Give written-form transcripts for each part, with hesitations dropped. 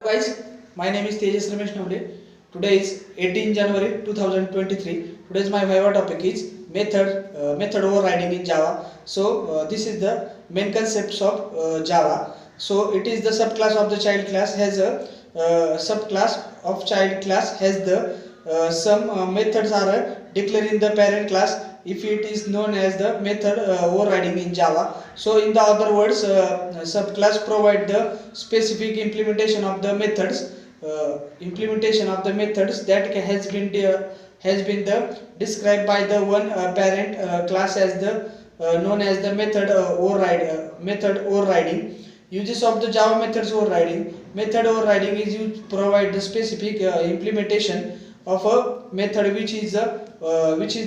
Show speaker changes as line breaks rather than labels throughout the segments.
Guys, my name is Tejas Ramesh Navde. Today is 18 January 2023. Today's my Viva topic is method overriding in Java. This is the main concepts of Java. So it is the subclass of the child class has a subclass of child class has the some methods are declared in the parent class if it is known as the method overriding in Java. So in the other words, subclass provide the specific implementation of the methods that has been the described by the one parent class as the known as the method overriding. Uses of the Java methods overriding. Method overriding is used to provide the specific implementation of a method which is the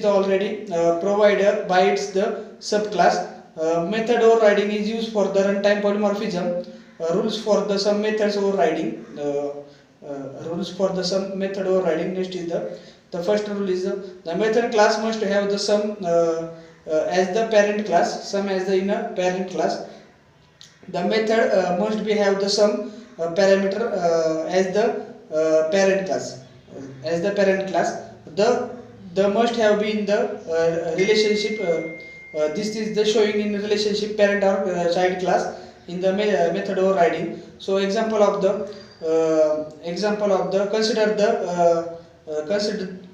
already provided by its the subclass. Method overriding is used for the runtime polymorphism. Rules for the some methods overriding. Next is the first rule is the method class must have the sum as the parent class, sum as the inner parent class. The method must be have the some parameter as the parent class. The must have been the relationship. This is the showing in relationship parent or child class in the method overriding. So example of the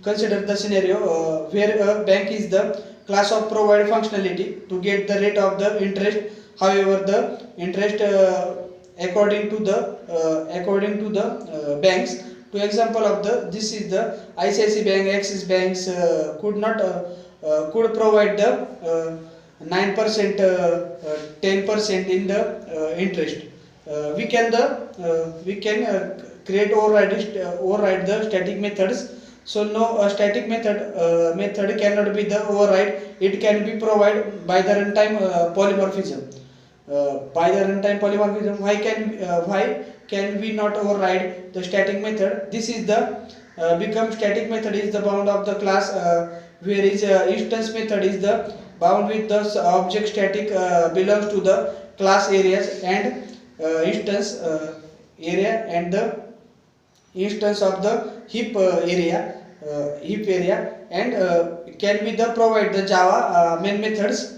consider the scenario where a bank is the class of provide functionality to get the rate of the interest. However, the interest according to the banks. To example of this is the ICICI Bank, Axis Banks could provide the 9%, 10% in the interest. We can create override the static methods. So no static method cannot be the override. It can be provided by the runtime polymorphism. Why can we not override the static method? This is the become static method is the bound of the class, where is instance method is the bound with the object static belongs to the class areas and instance area and the instance of the heap area and can we the provide the Java main methods.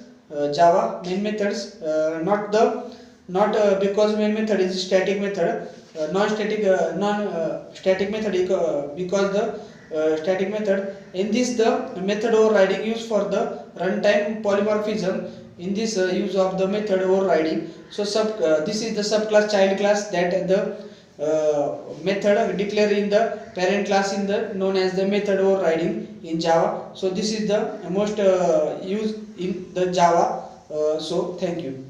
Not because main method is static method, non-static method because the static method. In this the method overriding used for the runtime polymorphism. In this use of the method overriding. So this is the subclass child class that the method declared in the parent class in the known as the method overriding in Java. So this is the most used in the Java. So thank you.